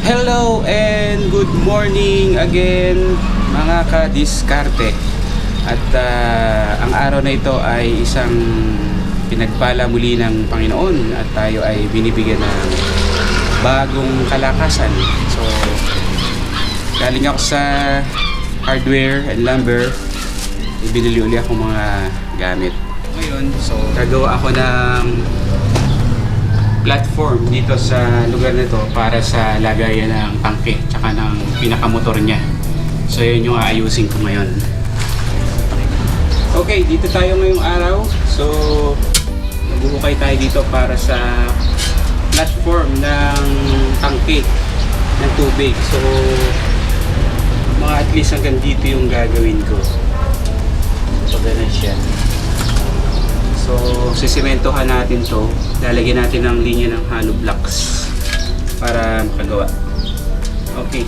Hello and good morning again mga kadiskarte. At ang araw na ito ay isang pinagpala muli ng Panginoon at tayo ay binibigyan ng bagong kalakasan. So galing ako sa hardware and lumber, ibinili uli ako mga gamit. Ngayon, so gagawa ako ng platform dito sa lugar nito para sa lagayan ng tangke tsaka ng pinakamotor niya. So yun yung aayusin ko ngayon. Okay, dito tayo ngayong araw. So magbuhukay tayo dito para sa platform ng tangke ng tubig. So mga at least hanggang dito yung gagawin ko. So ganun siya. So, sisimentohan natin to. Lalagyan natin ng linya ng hollow blocks para makagawa. Okay.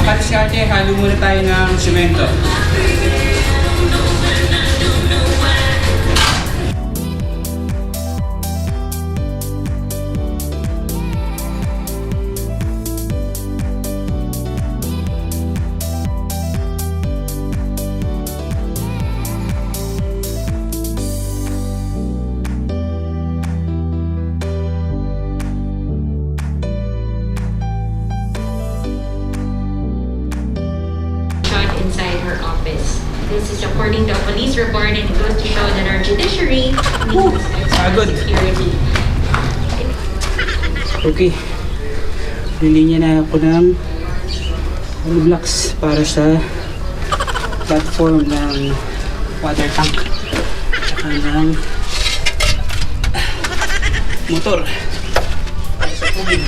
Kadiskarte, halo muna tayo ng semento. This is according to a police report and it goes to show that our judiciary needs extra security. Okay. Lilinya na ako ng blocks para sa platform ng water tank saka ng motor para sa tubig.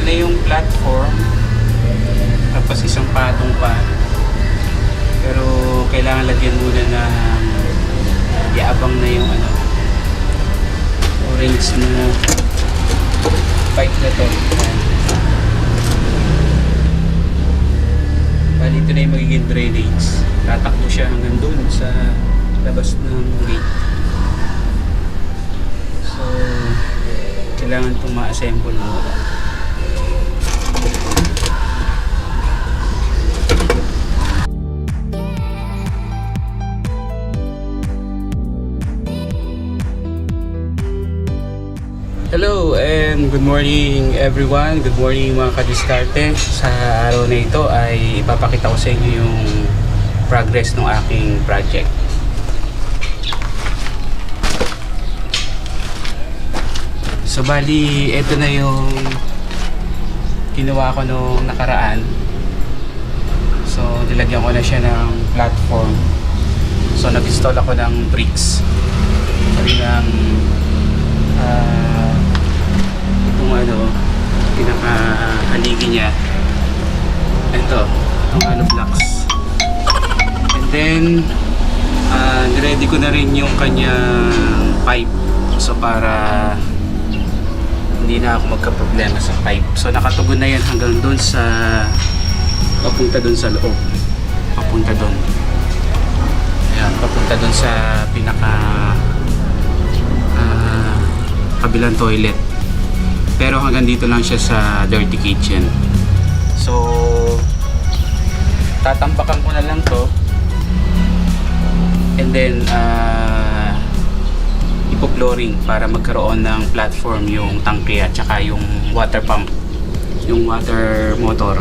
Na yung platform, tapos isang patong pa, pero kailangan lagyan muna na iabang na yung orange na pipe na to. Bali ito na yung magiging drainage, tatakbo siya hanggang dun sa labas ng gate. So kailangan itong ma-assemble muna. Hello and good morning everyone. Good morning mga kadiskarte. Sa araw na ito ay ipapakita ko sa inyo yung progress ng aking project. So bali, ito na yung ginawa ko nung nakaraan. So nilagyan ko na siya ng platform. So nag-install ako ng bricks. Sabi ng itong pinaka haligi niya ito, ang hollow blocks. And then ready ko na rin yung kanyang pipe. So para hindi na ako magka-problema sa pipe. So nakatugon na yan hanggang doon sa papunta doon sa loob. Papunta doon. Ayan, papunta doon sa pinaka kabilang toilet. Pero hanggang dito lang siya sa dirty kitchen. So tatampakan ko na lang to. And then ipo-flooring para magkaroon ng platform yung tangke at saka yung water pump, yung water motor,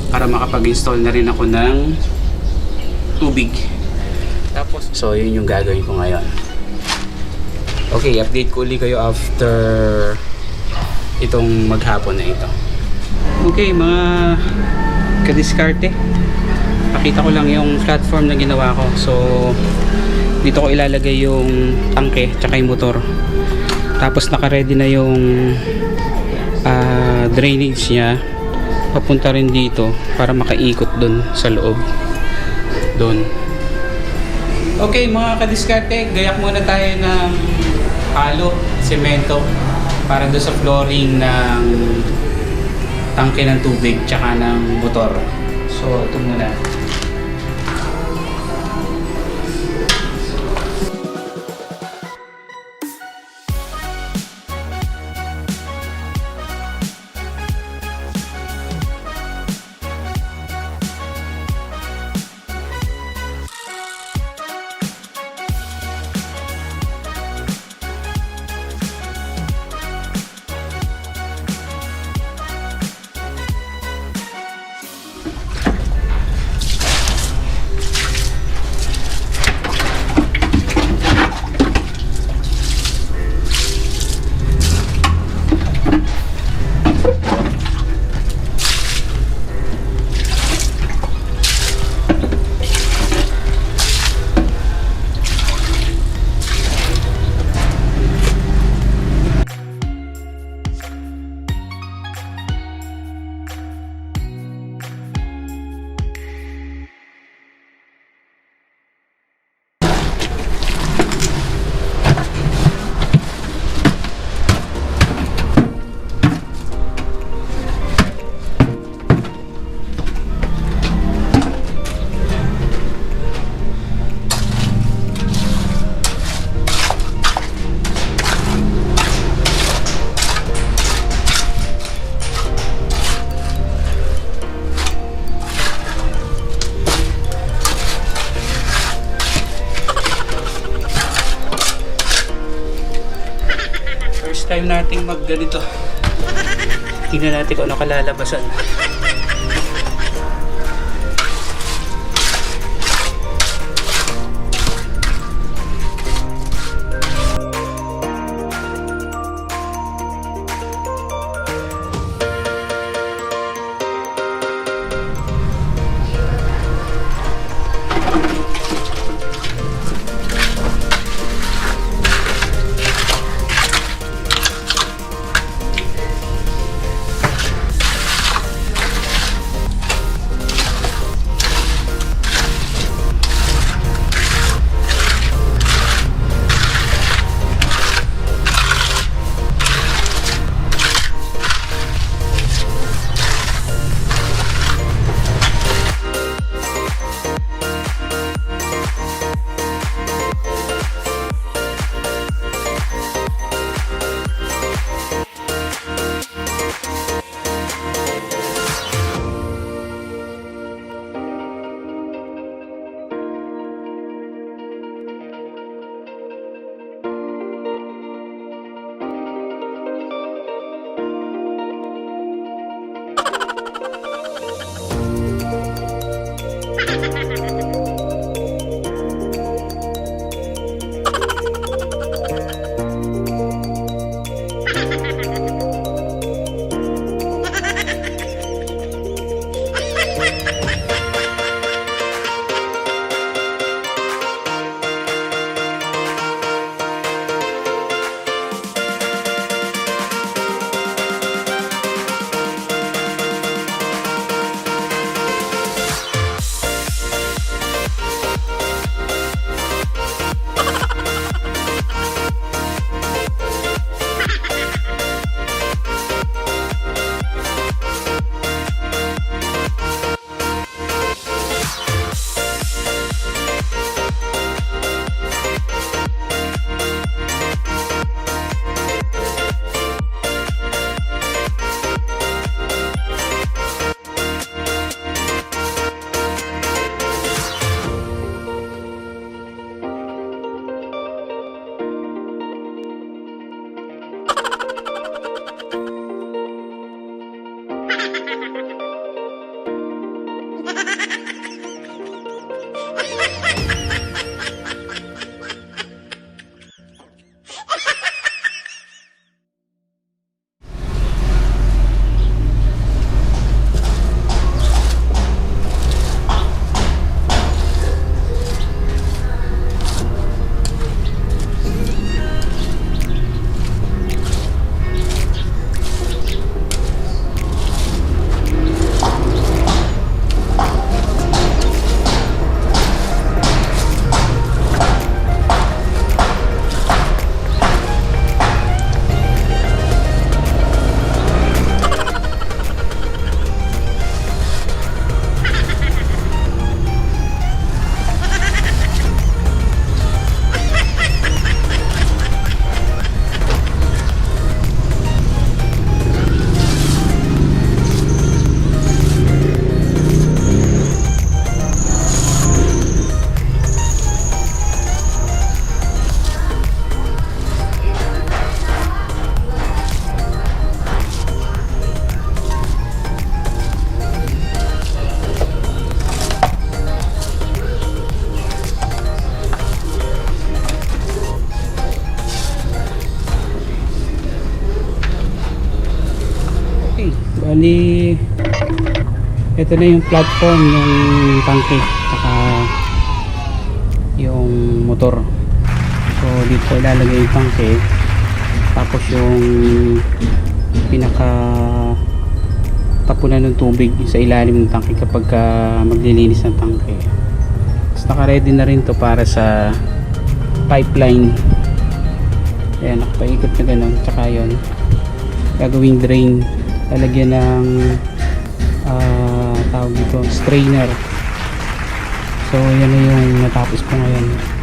para makapag-install na rin ako ng tubig. Tapos so yun yung gagawin ko ngayon. Okay, update ko ulit kayo after itong maghapon na ito. Okay mga kadiskarte, pakita ko lang yung platform na ginawa ko. So dito ko ilalagay yung tangke tsaka yung motor, tapos naka-ready na yung drainage nya papunta rin dito para makaikot dun sa loob dun. Okay mga kadiskarte, gayak muna tayo ng halo, semento para doon sa flooring ng tangke ng tubig tsaka ng motor. So ito muna. Time nating mag ganito. Tingnan natin kung ano kalalabasan. Bali, ito na yung platform ng tangke saka yung motor. So dito ilalagay yung tangke, tapos yung pinaka tapunan ng tubig sa ilalim ng tangke kapag maglilinis ng tangke. Tapos naka-ready na rin to para sa pipeline. Ayan, nakapaikot na ganun. Tsaka yun, gagawing drain, lalagyan ng tawag dito, strainer. So yan na yung natapos ko ngayon.